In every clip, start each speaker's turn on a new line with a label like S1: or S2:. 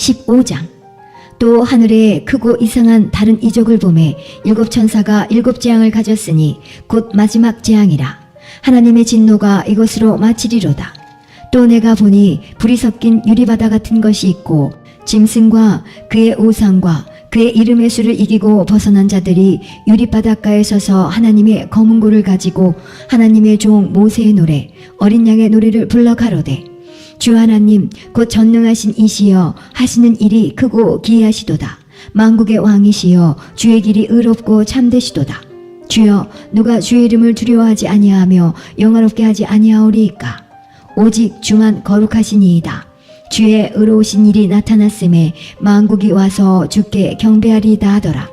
S1: 15장. 또 하늘에 크고 이상한 다른 이적을 보매 일곱 천사가 일곱 재앙을 가졌으니 곧 마지막 재앙이라. 하나님의 진노가 이것으로 마치리로다. 또 내가 보니 불이 섞인 유리바다 같은 것이 있고 짐승과 그의 우상과 그의 이름의 수를 이기고 벗어난 자들이 유리바닷가에 서서 하나님의 검은 고를 가지고 하나님의 종 모세의 노래 어린 양의 노래를 불러 가로되 주 하나님 곧 전능하신 이시여 하시는 일이 크고 기이하시도다. 만국의 왕이시여 주의 길이 의롭고 참되시도다. 주여 누가 주의 이름을 두려워하지 아니하며 영화롭게 하지 아니하오리이까. 오직 주만 거룩하시니이다. 주의 의로우신 일이 나타났음에 만국이 와서 주께 경배하리이다 하더라.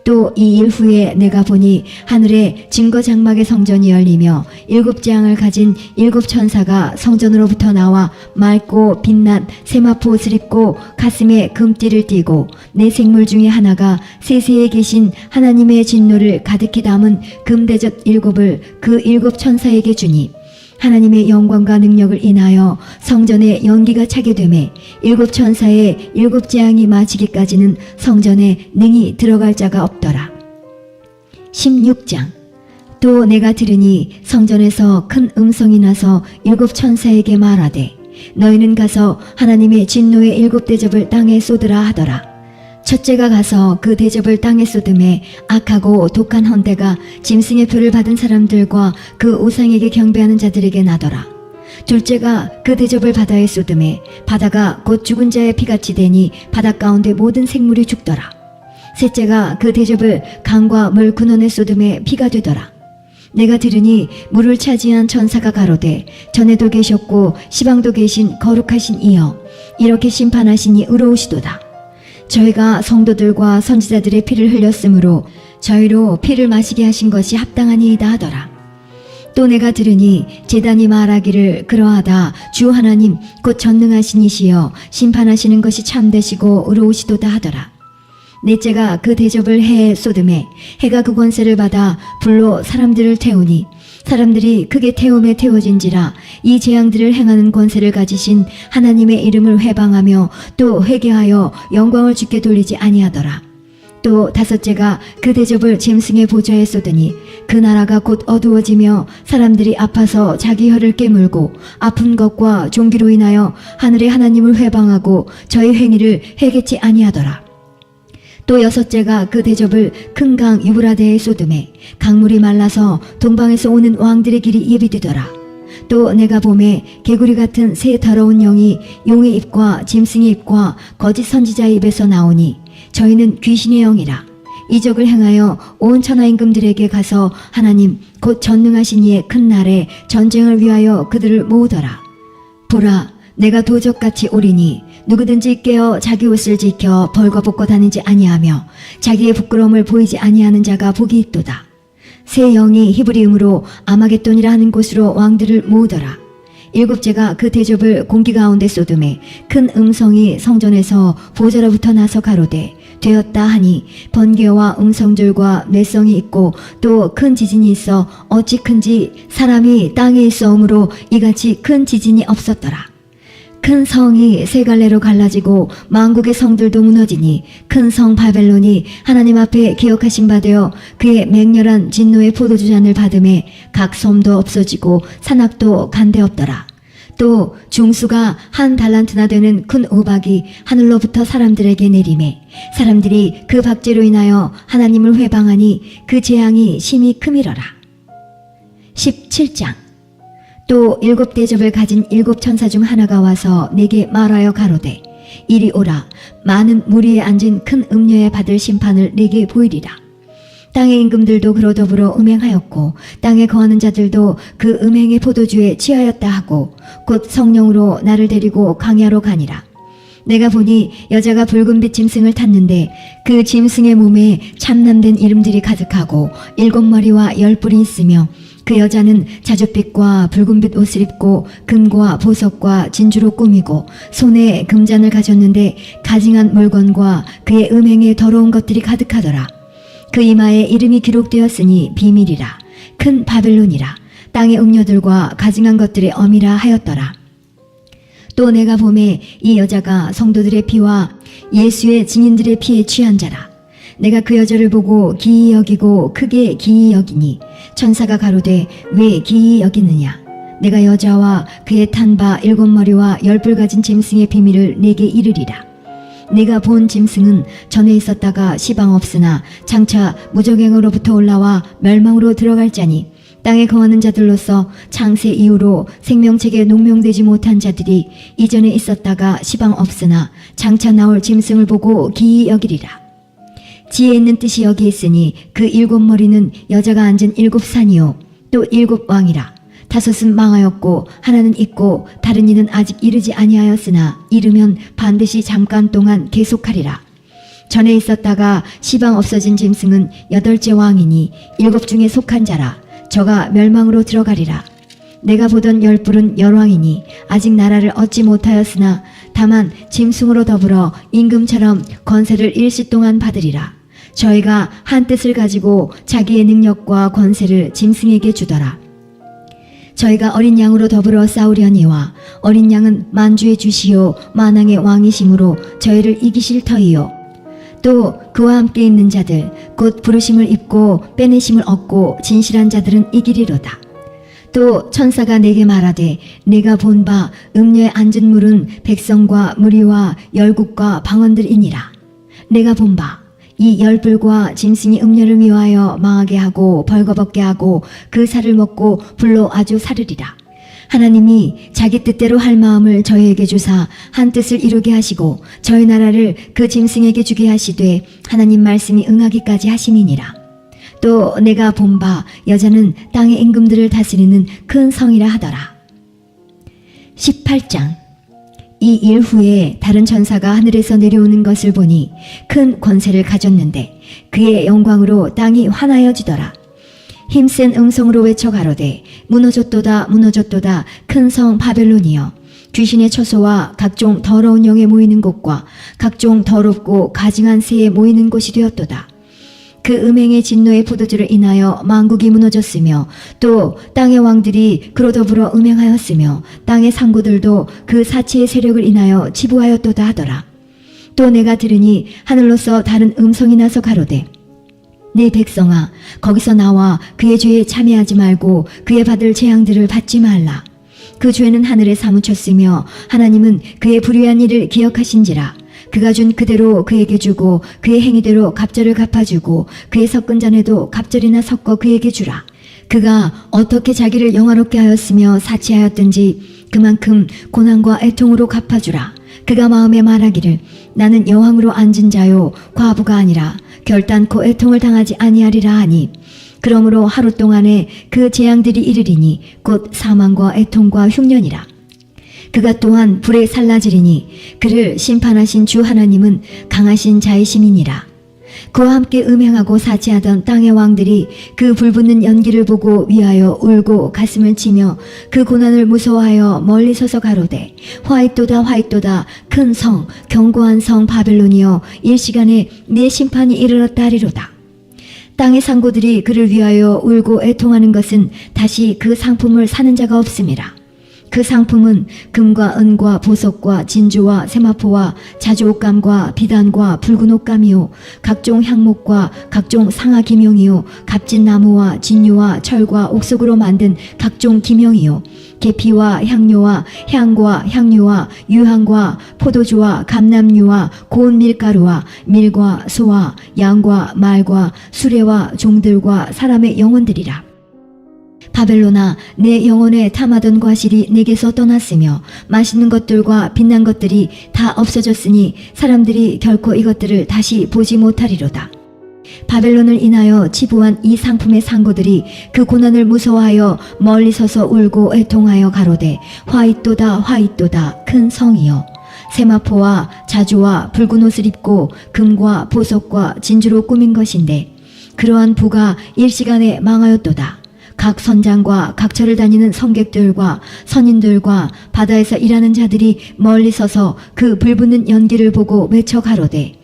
S1: 또 이 일 후에 내가 보니 하늘에 증거 장막의 성전이 열리며 일곱 재앙을 가진 일곱 천사가 성전으로부터 나와 맑고 빛난 세마포 옷을 입고 가슴에 금띠를 띠고 네 생물 중에 하나가 세세에 계신 하나님의 진노를 가득히 담은 금대접 일곱을 그 일곱 천사에게 주니 하나님의 영광과 능력을 인하여 성전에 연기가 차게 되매 일곱 천사의 일곱 재앙이 마치기까지는 성전에 능히 들어갈 자가 없더라. 16장. 또 내가 들으니 성전에서 큰 음성이 나서 일곱 천사에게 말하되 너희는 가서 하나님의 진노의 일곱 대접을 땅에 쏟으라 하더라. 첫째가 가서 그 대접을 땅에 쏟음에 악하고 독한 헌대가 짐승의 표를 받은 사람들과 그 우상에게 경배하는 자들에게 나더라. 둘째가 그 대접을 바다에 쏟음에 바다가 곧 죽은 자의 피같이 되니 바다 가운데 모든 생물이 죽더라. 셋째가 그 대접을 강과 물 근원에 쏟음에 피가 되더라. 내가 들으니 물을 차지한 천사가 가로되 전에도 계셨고 시방도 계신 거룩하신 이여 이렇게 심판하시니 의로우시도다. 저희가 성도들과 선지자들의 피를 흘렸으므로 저희로 피를 마시게 하신 것이 합당하니이다 하더라. 또 내가 들으니 제단이 말하기를 그러하다. 주 하나님 곧 전능하신 이시여 심판하시는 것이 참되시고 의로우시도다 하더라. 넷째가 그 대접을 해에 쏟음에 해가 그 권세를 받아 불로 사람들을 태우니 사람들이 크게 태움에 태워진지라. 이 재앙들을 행하는 권세를 가지신 하나님의 이름을 회방하며 또 회개하여 영광을 주께 돌리지 아니하더라. 또 다섯째가 그 대접을 짐승의 보좌에 쏟으니 그 나라가 곧 어두워지며 사람들이 아파서 자기 혀를 깨물고 아픈 것과 종기로 인하여 하늘의 하나님을 회방하고 저희 행위를 회개치 아니하더라. 또 여섯째가 그 대접을 큰 강 유브라데에 쏟음에 강물이 말라서 동방에서 오는 왕들의 길이 예비되더라. 또 내가 보매 개구리 같은 새 더러운 영이 용의 입과 짐승의 입과 거짓 선지자의 입에서 나오니 저희는 귀신의 영이라. 이적을 행하여 온 천하임금들에게 가서 하나님 곧 전능하신 이의 큰 날에 전쟁을 위하여 그들을 모으더라. 보라 내가 도적같이 오리니 누구든지 깨어 자기 옷을 지켜 벌거벗고 다니지 아니하며 자기의 부끄러움을 보이지 아니하는 자가 복이 있도다. 새 영이 히브리음으로 아마겟돈이라 하는 곳으로 왕들을 모으더라. 일곱째가 그 대접을 공기 가운데 쏟음에 큰 음성이 성전에서 보좌로부터 나서 가로되 되었다 하니 번개와 음성줄과 뇌성이 있고 또 큰 지진이 있어 어찌 큰지 사람이 땅에 있어오므로 이같이 큰 지진이 없었더라. 큰 성이 세 갈래로 갈라지고 만국의 성들도 무너지니 큰 성 바벨론이 하나님 앞에 기억하신 바 되어 그의 맹렬한 진노의 포도주 잔을 받음에 각 섬도 없어지고 산악도 간데없더라. 또 중수가 한 달란트나 되는 큰 우박이 하늘로부터 사람들에게 내리매 사람들이 그 박제로 인하여 하나님을 회방하니 그 재앙이 심히 크미러라. 17장. 또 일곱 대접을 가진 일곱 천사 중 하나가 와서 내게 말하여 가로되 이리 오라. 많은 무리에 앉은 큰 음녀에 받을 심판을 내게 보이리라. 땅의 임금들도 그로 더불어 음행하였고 땅에 거하는 자들도 그 음행의 포도주에 취하였다 하고 곧 성령으로 나를 데리고 강야로 가니라. 내가 보니 여자가 붉은빛 짐승을 탔는데 그 짐승의 몸에 참남된 이름들이 가득하고 일곱 머리와 열 뿔이 있으며 그 여자는 자줏빛과 붉은빛 옷을 입고 금과 보석과 진주로 꾸미고 손에 금잔을 가졌는데 가증한 물건과 그의 음행에 더러운 것들이 가득하더라. 그 이마에 이름이 기록되었으니 비밀이라. 큰 바벨론이라. 땅의 음녀들과 가증한 것들의 어미라 하였더라. 또 내가 보매 이 여자가 성도들의 피와 예수의 증인들의 피에 취한 자라. 내가 그 여자를 보고 기이 여기고 크게 기이 여기니 천사가 가로되 왜 기이 여기느냐. 내가 여자와 그의 탄 바 7머리와 10뿔 가진 짐승의 비밀을 내게 이르리라. 내가 본 짐승은 전에 있었다가 시방 없으나 장차 무적행으로부터 올라와 멸망으로 들어갈 자니 땅에 거하는 자들로서 창세 이후로 생명책에 농명되지 못한 자들이 이전에 있었다가 시방 없으나 장차 나올 짐승을 보고 기이 여기리라. 지혜 있는 뜻이 여기 있으니 그 7머리는 여자가 앉은 7산이요 또 7왕이라. 5은 망하였고 하나는 있고 다른 이는 아직 이르지 아니하였으나 이르면 반드시 잠깐 동안 계속하리라. 전에 있었다가 시방 없어진 짐승은 8째 왕이니 7 중에 속한 자라. 저가 멸망으로 들어가리라. 내가 보던 10뿔은 열왕이니 아직 나라를 얻지 못하였으나 다만 짐승으로 더불어 임금처럼 권세를 일시 동안 받으리라. 저희가 한 뜻을 가지고 자기의 능력과 권세를 짐승에게 주더라. 저희가 어린 양으로 더불어 싸우려니와 어린 양은 만주의 주시요 만왕의 왕이심으로 저희를 이기실 터이요. 또 그와 함께 있는 자들 곧 부르심을 입고 빼내심을 얻고 진실한 자들은 이기리로다. 또 천사가 내게 말하되 내가 본 바 음녀에 앉은 물은 백성과 무리와 열국과 방언들이니라. 내가 본 바 이 10뿔과 짐승이 음녀를 미워하여 망하게 하고 벌거벗게 하고 그 살을 먹고 불로 아주 사르리라. 하나님이 자기 뜻대로 할 마음을 저희에게 주사 한 뜻을 이루게 하시고 저희 나라를 그 짐승에게 주게 하시되 하나님 말씀이 응하기까지 하심이니라. 또 내가 본 바 여자는 땅의 임금들을 다스리는 큰 성이라 하더라. 18장. 이 일 후에 다른 천사가 하늘에서 내려오는 것을 보니 큰 권세를 가졌는데 그의 영광으로 땅이 환하여지더라. 힘센 음성으로 외쳐 가로되 무너졌도다 무너졌도다 큰 성 바벨론이여 귀신의 처소와 각종 더러운 영에 모이는 곳과 각종 더럽고 가증한 새에 모이는 곳이 되었도다. 그 음행의 진노의 포도주를 인하여 만국이 무너졌으며 또 땅의 왕들이 그로 더불어 음행하였으며 땅의 상고들도 그 사치의 세력을 인하여 치부하였도다 하더라. 또 내가 들으니 하늘로서 다른 음성이 나서 가로되 내 백성아 거기서 나와 그의 죄에 참여하지 말고 그의 받을 재앙들을 받지 말라. 그 죄는 하늘에 사무쳤으며 하나님은 그의 불의한 일을 기억하신지라. 그가 준 그대로 그에게 주고 그의 행위대로 갑절을 갚아주고 그의 섞은 잔에도 갑절이나 섞어 그에게 주라. 그가 어떻게 자기를 영화롭게 하였으며 사치하였든지 그만큼 고난과 애통으로 갚아주라. 그가 마음에 말하기를 나는 여왕으로 앉은 자요 과부가 아니라 결단코 애통을 당하지 아니하리라 하니 그러므로 하루 동안에 그 재앙들이 이르리니 곧 사망과 애통과 흉년이라. 그가 또한 불에 살라지리니 그를 심판하신 주 하나님은 강하신 자이심이니라. 그와 함께 음행하고 사치하던 땅의 왕들이 그 불붙는 연기를 보고 위하여 울고 가슴을 치며 그 고난을 무서워하여 멀리 서서 가로되 화이또다 화이또다 큰 성 견고한 성 바벨론이여 일시간에 네 심판이 이르렀다 하리로다. 땅의 상고들이 그를 위하여 울고 애통하는 것은 다시 그 상품을 사는 자가 없음이라. 그 상품은 금과 은과 보석과 진주와 세마포와 자주옷감과 비단과 붉은 옷감이요 각종 향목과 각종 상아 기명이요 값진 나무와 진유와 철과 옥석으로 만든 각종 기명이요 계피와 향료와 향과 향유와 유향과 포도주와 감람유와 고운 밀가루와 밀과 소와 양과 말과 수레와 종들과 사람의 영혼들이라. 바벨론아 내 영혼에 탐하던 과실이 내게서 떠났으며 맛있는 것들과 빛난 것들이 다 없어졌으니 사람들이 결코 이것들을 다시 보지 못하리로다. 바벨론을 인하여 치부한 이 상품의 상고들이 그 고난을 무서워하여 멀리 서서 울고 애통하여 가로되 화이또다 화이또다 큰 성이여 세마포와 자주와 붉은 옷을 입고 금과 보석과 진주로 꾸민 것인데 그러한 부가 일시간에 망하였도다. 각 선장과 각처를 다니는 성객들과 선인들과 바다에서 일하는 자들이 멀리 서서 그 불붙는 연기를 보고 외쳐 가로되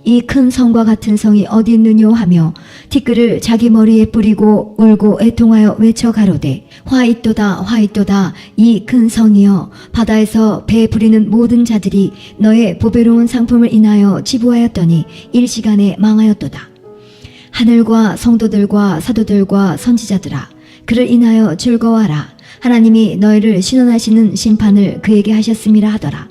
S1: 이 큰 성과 같은 성이 어디 있느뇨 하며 티끌을 자기 머리에 뿌리고 울고 애통하여 외쳐 가로되 화 있도다 화 있도다 이 큰 성이여 바다에서 배 부리는 모든 자들이 너의 보배로운 상품을 인하여 지부하였더니 일시간에 망하였도다. 하늘과 성도들과 사도들과 선지자들아 그를 인하여 즐거워하라. 하나님이 너희를 신원하시는 심판을 그에게 하셨음이라 하더라.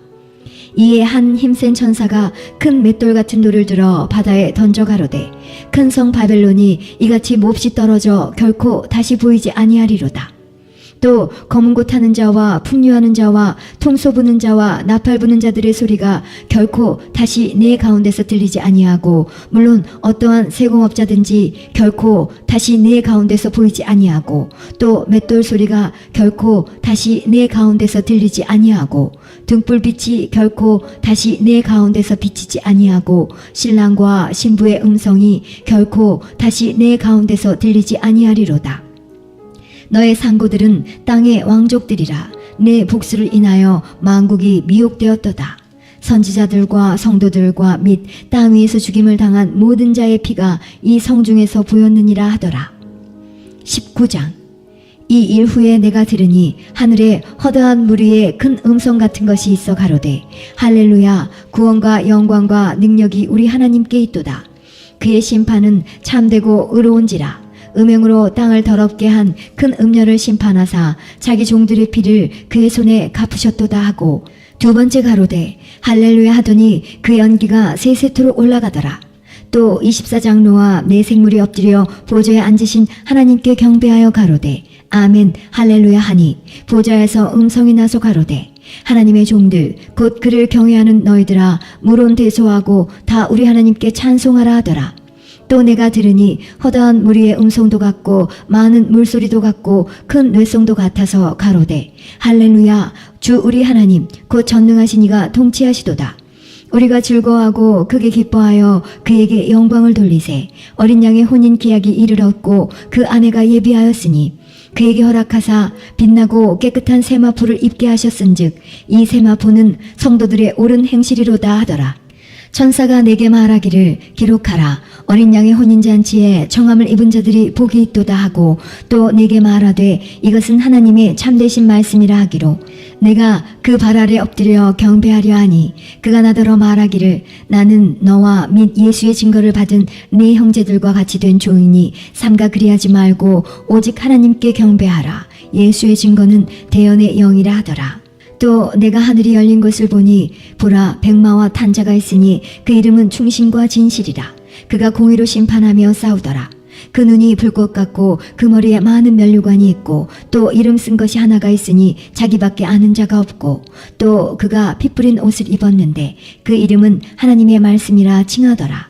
S1: 이에 한 힘센 천사가 큰 맷돌 같은 돌을 들어 바다에 던져 가로되 큰 성 바벨론이 이같이 몹시 떨어져 결코 다시 보이지 아니하리로다. 또 검은 고 타는 자와 풍류하는 자와 통소 부는 자와 나팔 부는 자들의 소리가 결코 다시 내 가운데서 들리지 아니하고 물론 어떠한 세공업자든지 결코 다시 내 가운데서 보이지 아니하고 또 맷돌 소리가 결코 다시 내 가운데서 들리지 아니하고 등불빛이 결코 다시 내 가운데서 비치지 아니하고 신랑과 신부의 음성이 결코 다시 내 가운데서 들리지 아니하리로다. 너의 상고들은 땅의 왕족들이라. 내 복수를 인하여 만국이 미혹되었도다. 선지자들과 성도들과 및 땅 위에서 죽임을 당한 모든 자의 피가 이 성중에서 보였느니라 하더라. 19장. 이 일 후에 내가 들으니 하늘에 허다한 무리의 큰 음성 같은 것이 있어 가로되 할렐루야 구원과 영광과 능력이 우리 하나님께 있도다. 그의 심판은 참되고 의로운지라. 음행으로 땅을 더럽게 한 큰 음녀를 심판하사 자기 종들의 피를 그의 손에 갚으셨도다 하고 두 번째 가로되 할렐루야 하더니 그 연기가 세세토록 올라가더라. 또 24장로와 네 생물이 엎드려 보좌에 앉으신 하나님께 경배하여 가로되 아멘 할렐루야 하니 보좌에서 음성이 나서 가로되 하나님의 종들 곧 그를 경외하는 너희들아 물온대소하고 다 우리 하나님께 찬송하라 하더라. 또 내가 들으니 허다한 무리의 음성도 같고 많은 물소리도 같고 큰 뇌성도 같아서 가로되 할렐루야 주 우리 하나님 곧 전능하신 이가 통치하시도다. 우리가 즐거워하고 크게 기뻐하여 그에게 영광을 돌리세. 어린 양의 혼인 계약이 이르렀고 그 아내가 예비하였으니 그에게 허락하사 빛나고 깨끗한 세마포를 입게 하셨은즉 이 세마포는 성도들의 옳은 행실이로다 하더라. 천사가 내게 말하기를 기록하라. 어린 양의 혼인잔치에 청함을 입은 자들이 복이 있도다 하고 또 내게 말하되 이것은 하나님의 참되신 말씀이라 하기로 내가 그 발 아래 엎드려 경배하려 하니 그가 나더러 말하기를 나는 너와 및 예수의 증거를 받은 네 형제들과 같이 된 종이니 삼가 그리하지 말고 오직 하나님께 경배하라. 예수의 증거는 대언의 영이라 하더라. 또 내가 하늘이 열린 것을 보니 보라 백마와 탄자가 있으니 그 이름은 충신과 진실이라. 그가 공의로 심판하며 싸우더라. 그 눈이 불꽃 같고 그 머리에 많은 면류관이 있고 또 이름 쓴 것이 하나가 있으니 자기밖에 아는 자가 없고 또 그가 피 뿌린 옷을 입었는데 그 이름은 하나님의 말씀이라 칭하더라.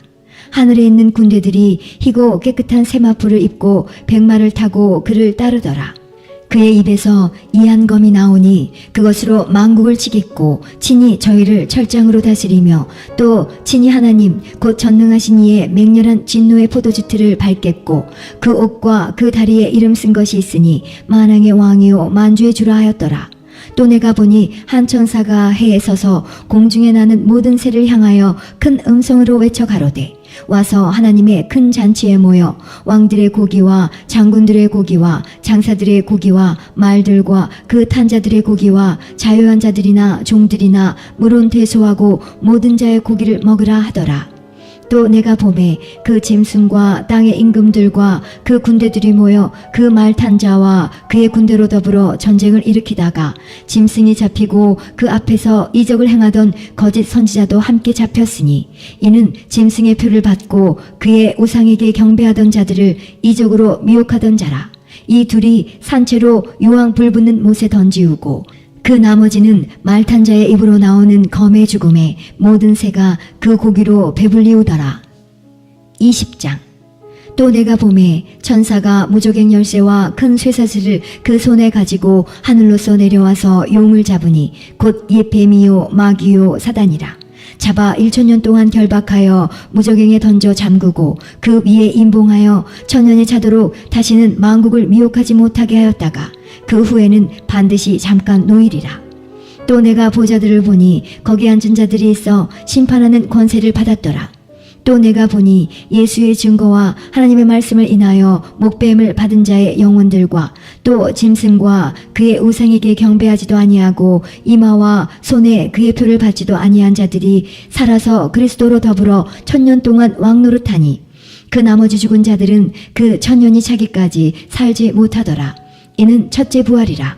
S1: 하늘에 있는 군대들이 희고 깨끗한 세마포를 입고 백마를 타고 그를 따르더라. 그의 입에서 이한 검이 나오니 그것으로 만국을 치겠고 친히 저희를 철장으로 다스리며 또 친히 하나님 곧 전능하신 이의 맹렬한 진노의 포도주 틀을 밟겠고 그 옷과 그 다리에 이름 쓴 것이 있으니 만왕의 왕이요 만주의 주라 하였더라. 또 내가 보니 한 천사가 해에 서서 공중에 나는 모든 새를 향하여 큰 음성으로 외쳐 가로되 와서 하나님의 큰 잔치에 모여 왕들의 고기와 장군들의 고기와 장사들의 고기와 말들과 그 탄자들의 고기와 자유한 자들이나 종들이나 물온대소하고 모든 자의 고기를 먹으라 하더라. 또 내가 보매 그 짐승과 땅의 임금들과 그 군대들이 모여 그 말 탄 자와 그의 군대로 더불어 전쟁을 일으키다가 짐승이 잡히고 그 앞에서 이적을 행하던 거짓 선지자도 함께 잡혔으니 이는 짐승의 표를 받고 그의 우상에게 경배하던 자들을 이적으로 미혹하던 자라. 이 둘이 산채로 유황 불붙는 못에 던지우고 그 나머지는 말탄 자의 입으로 나오는 검의 죽음에 모든 새가 그 고기로 배불리우더라. 20장. 또 내가 보매 천사가 무저갱 열쇠와 큰 쇠사슬을 그 손에 가지고 하늘로서 내려와서 용을 잡으니 곧 옛 뱀이요 마귀요 사단이라. 잡아 1000년 동안 결박하여 무저갱에 던져 잠그고 그 위에 임봉하여 천년이 차도록 다시는 만국을 미혹하지 못하게 하였다가 그 후에는 반드시 잠깐 노일이라. 또 내가 보좌들을 보니 거기 앉은 자들이 있어 심판하는 권세를 받았더라. 또 내가 보니 예수의 증거와 하나님의 말씀을 인하여 목배임을 받은 자의 영혼들과 또 짐승과 그의 우상에게 경배하지도 아니하고 이마와 손에 그의 표를 받지도 아니한 자들이 살아서 그리스도로 더불어 1000년 동안 왕노릇하니 그 나머지 죽은 자들은 그 1000년이 차기까지 살지 못하더라. 이는 첫째 부활이라.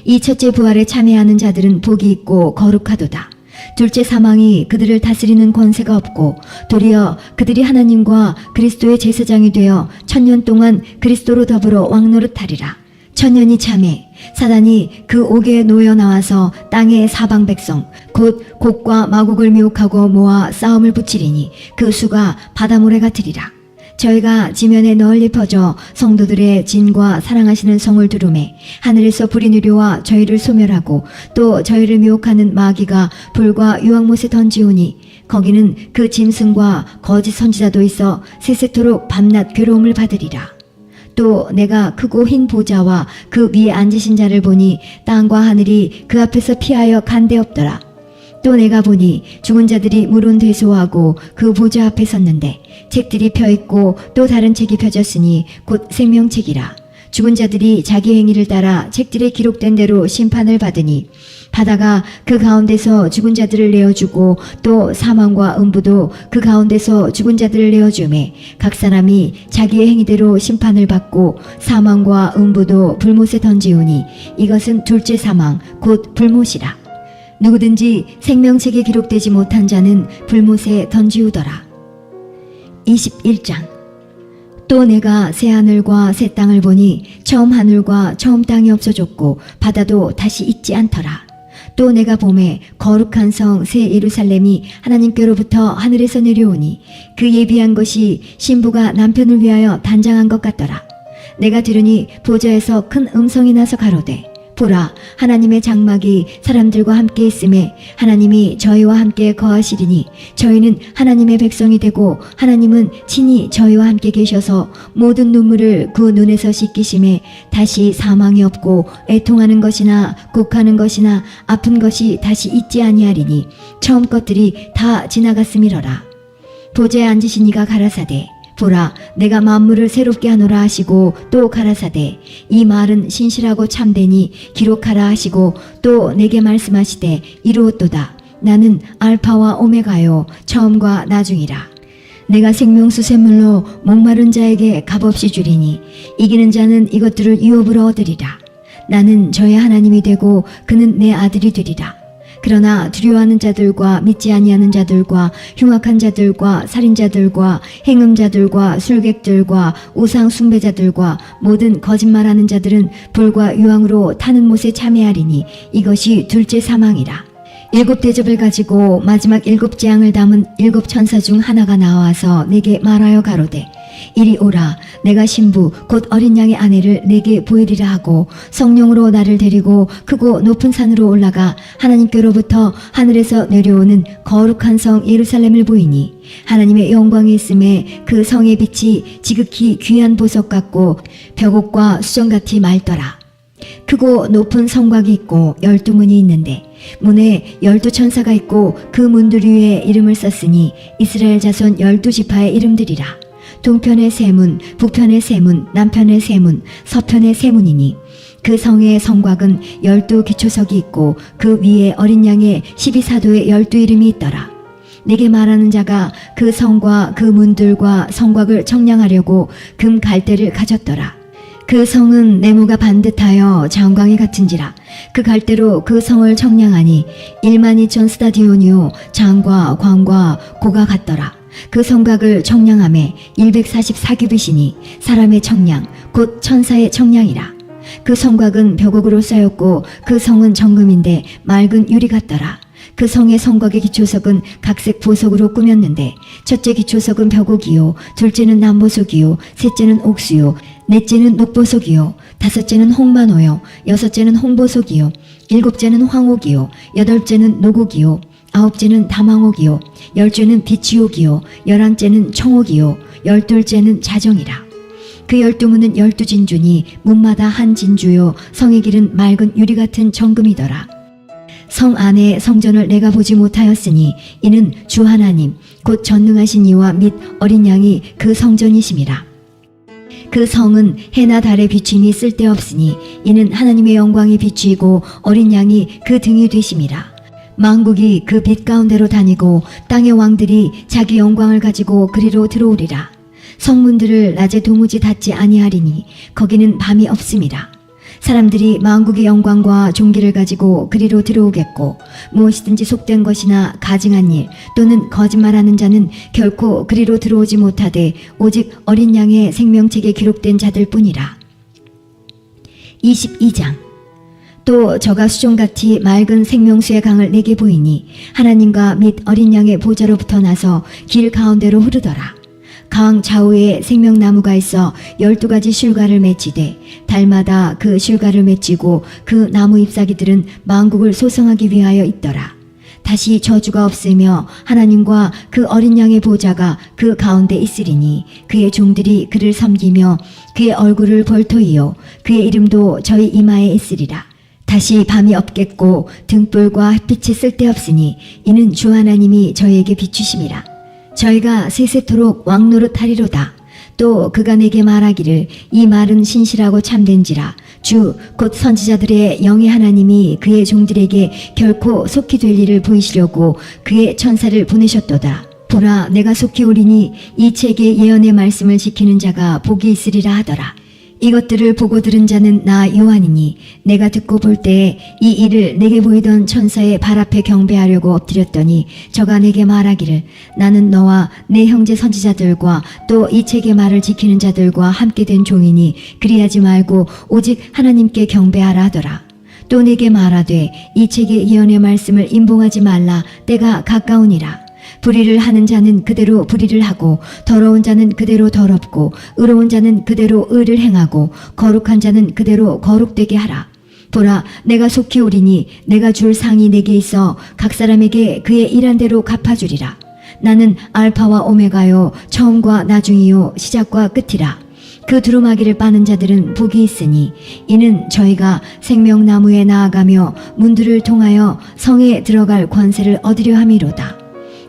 S1: 이 첫째 부활에 참여하는 자들은 복이 있고 거룩하도다. 둘째 사망이 그들을 다스리는 권세가 없고 도리어 그들이 하나님과 그리스도의 제사장이 되어 1000년 동안 그리스도로 더불어 왕노릇하리라. 1000년이 참에 사단이 그 옥에 놓여 나와서 땅의 사방 백성 곧 곡과 마곡을 미혹하고 모아 싸움을 붙이리니 그 수가 바다모래 같으리라. 저희가 지면에 널리 퍼져 성도들의 진과 사랑하시는 성을 두루매 하늘에서 불이 내려와 저희를 소멸하고 또 저희를 미혹하는 마귀가 불과 유황못에 던지오니 거기는 그 짐승과 거짓 선지자도 있어 세세토록 밤낮 괴로움을 받으리라. 또 내가 크고 흰 보좌와 그 위에 앉으신 자를 보니 땅과 하늘이 그 앞에서 피하여 간대없더라. 또 내가 보니 죽은 자들이 물론되소하고 그 보좌 앞에 섰는데 책들이 펴있고 또 다른 책이 펴졌으니 곧 생명책이라. 죽은 자들이 자기 행위를 따라 책들에 기록된 대로 심판을 받으니 바다가 그 가운데서 죽은 자들을 내어주고 또 사망과 음부도 그 가운데서 죽은 자들을 내어주매 각 사람이 자기의 행위대로 심판을 받고 사망과 음부도 불못에 던지오니 이것은 둘째 사망 곧 불못이라. 누구든지 생명책에 기록되지 못한 자는 불못에 던지우더라. 21장. 또 내가 새 하늘과 새 땅을 보니 처음 하늘과 처음 땅이 없어졌고 바다도 다시 있지 않더라. 또 내가 보매 거룩한 성 새 예루살렘이 하나님께로부터 하늘에서 내려오니 그 예비한 것이 신부가 남편을 위하여 단장한 것 같더라. 내가 들으니 보좌에서 큰 음성이 나서 가로되 보라, 하나님의 장막이 사람들과 함께 있음에 하나님이 저희와 함께 거하시리니 저희는 하나님의 백성이 되고 하나님은 친히 저희와 함께 계셔서 모든 눈물을 그 눈에서 씻기심에 다시 사망이 없고 애통하는 것이나 곡하는 것이나 아픈 것이 다시 있지 아니하리니 처음 것들이 다 지나갔음이러라. 보좌에 앉으신 이가 가라사대 보라, 내가 만물을 새롭게 하노라 하시고 또 가라사대 이 말은 신실하고 참되니 기록하라 하시고 또 내게 말씀하시되 이루었도다. 나는 알파와 오메가요 처음과 나중이라. 내가 생명수 샘물로 목마른 자에게 값없이 주리니 이기는 자는 이것들을 유업으로 얻으리라. 나는 저의 하나님이 되고 그는 내 아들이 되리라. 그러나 두려워하는 자들과 믿지 아니하는 자들과 흉악한 자들과 살인자들과 행음자들과 술객들과 우상 숭배자들과 모든 거짓말하는 자들은 불과 유황으로 타는 못에 참여하리니 이것이 둘째 사망이라. 7 대접을 가지고 마지막 7 재앙을 담은 7 천사 중 하나가 나와서 내게 말하여 가로되 이리 오라. 내가 신부 곧 어린 양의 아내를 내게 보이리라 하고 성령으로 나를 데리고 크고 높은 산으로 올라가 하나님께로부터 하늘에서 내려오는 거룩한 성 예루살렘을 보이니 하나님의 영광이 있음에 그 성의 빛이 지극히 귀한 보석 같고 벽옥과 수정같이 맑더라. 크고 높은 성곽이 있고 12문이 있는데 문에 12천사가 있고 그 문들 위에 이름을 썼으니 이스라엘 자손 12지파의 이름들이라. 동편의 세 문, 북편의 세 문, 남편의 세 문, 서편의 세 문이니 그 성의 성곽은 12 기초석이 있고 그 위에 어린 양의 12사도의 12 이름이 있더라. 내게 말하는 자가 그 성과 그 문들과 성곽을 청량하려고 금 갈대를 가졌더라. 그 성은 네모가 반듯하여 장광이 같은지라. 그 갈대로 그 성을 청량하니 12,000 스타디오니오 장과 광과 고가 같더라. 그 성곽을 청량함에 144규빗이니 사람의 청량 곧 천사의 청량이라. 그 성곽은 벽옥으로 쌓였고 그 성은 정금인데 맑은 유리 같더라. 그 성의 성곽의 기초석은 각색 보석으로 꾸몄는데 첫째 기초석은 벽옥이요 둘째는 남보석이요 셋째는 옥수요 넷째는 녹보석이요 다섯째는 홍만호요 여섯째는 홍보석이요 일곱째는 황옥이요 여덟째는 노곡이요 아홉째는 다망옥이요 열째는 비치옥이요 열한째는 청옥이요 열둘째는 자정이라. 그 12문은 12진주니 문마다 한 진주요 성의 길은 맑은 유리 같은 정금이더라. 성 안에 성전을 내가 보지 못하였으니 이는 주 하나님 곧 전능하신 이와 및 어린 양이 그 성전이심이라. 그 성은 해나 달의 비침이 쓸데없으니 이는 하나님의 영광이 비추이고 어린 양이 그 등이 되심이라. 만국이 그 빛 가운데로 다니고 땅의 왕들이 자기 영광을 가지고 그리로 들어오리라. 성문들을 낮에 도무지 닫지 아니하리니 거기는 밤이 없음이라. 사람들이 만국의 영광과 존귀를 가지고 그리로 들어오겠고 무엇이든지 속된 것이나 가증한 일 또는 거짓말하는 자는 결코 그리로 들어오지 못하되 오직 어린 양의 생명책에 기록된 자들 뿐이라. 22장. 또 저가 수종같이 맑은 생명수의 강을 내게 보이니 하나님과 및 어린 양의 보좌로부터 나서 길 가운데로 흐르더라. 강 좌우에 생명나무가 있어 12가지 슐과를 맺히되 달마다 그 슐과를 맺히고 그 나무 잎사귀들은 만국을 소성하기 위하여 있더라. 다시 저주가 없으며 하나님과 그 어린 양의 보좌가 그 가운데 있으리니 그의 종들이 그를 섬기며 그의 얼굴을 볼 터이요 그의 이름도 저희 이마에 있으리라. 다시 밤이 없겠고 등불과 햇빛이 쓸데없으니 이는 주 하나님이 저희에게 비추심이라. 저희가 세세토록 왕노릇하리로다. 또 그가 내게 말하기를 이 말은 신실하고 참된지라. 주 곧 선지자들의 영의 하나님이 그의 종들에게 결코 속히 될 일을 보이시려고 그의 천사를 보내셨도다. 보라, 내가 속히 오리니 이 책의 예언의 말씀을 지키는 자가 복이 있으리라 하더라. 이것들을 보고 들은 자는 나 요한이니 내가 듣고 볼 때에 이 일을 내게 보이던 천사의 발 앞에 경배하려고 엎드렸더니 저가 내게 말하기를 나는 너와 내 형제 선지자들과 또 이 책의 말을 지키는 자들과 함께 된 종이니 그리하지 말고 오직 하나님께 경배하라 하더라. 또 내게 말하되 이 책의 예언의 말씀을 임봉하지 말라. 때가 가까우니라. 불의를 하는 자는 그대로 불의를 하고 더러운 자는 그대로 더럽고 의로운 자는 그대로 의를 행하고 거룩한 자는 그대로 거룩되게 하라. 보라, 내가 속히 오리니 내가 줄 상이 내게 있어 각 사람에게 그의 일한 대로 갚아주리라. 나는 알파와 오메가요 처음과 나중이요 시작과 끝이라. 그 두루마기를 빠는 자들은 복이 있으니 이는 저희가 생명나무에 나아가며 문들을 통하여 성에 들어갈 권세를 얻으려 함이로다.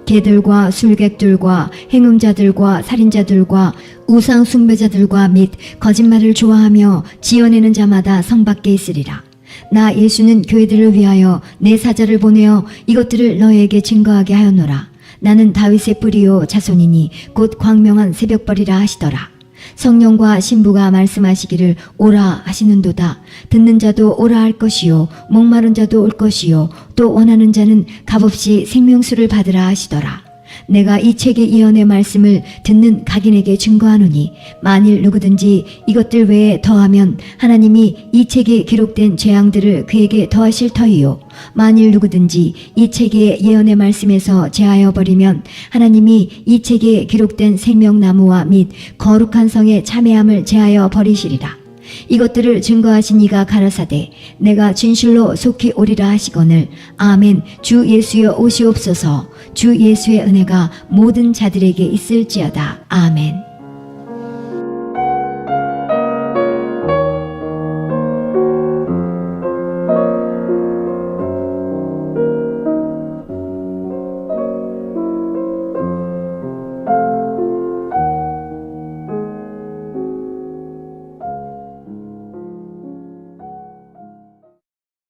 S1: 개들과 술객들과 행음자들과 살인자들과 우상 숭배자들과 및 거짓말을 좋아하며 지어내는 자마다 성 밖에 있으리라. 나 예수는 교회들을 위하여 내 사자를 보내어 이것들을 너희에게 증거하게 하였노라. 나는 다윗의 뿌리요 자손이니 곧 광명한 새벽벌이라 하시더라. 성령과 신부가 말씀하시기를 오라 하시는도다. 듣는 자도 오라 할 것이요 목마른 자도 올 것이요 또 원하는 자는 값없이 생명수를 받으라 하시더라. 내가 이 책의 예언의 말씀을 듣는 각인에게 증거하노니 만일 누구든지 이것들 외에 더하면 하나님이 이 책에 기록된 재앙들을 그에게 더하실 터이요 만일 누구든지 이 책의 예언의 말씀에서 제하여 버리면 하나님이 이 책에 기록된 생명나무와 및 거룩한 성의 참회함을 제하여 버리시리라. 이것들을 증거하신 이가 가라사대 내가 진실로 속히 오리라 하시거늘 아멘. 주 예수여 오시옵소서. 주 예수의 은혜가 모든 자들에게 있을지어다. 아멘.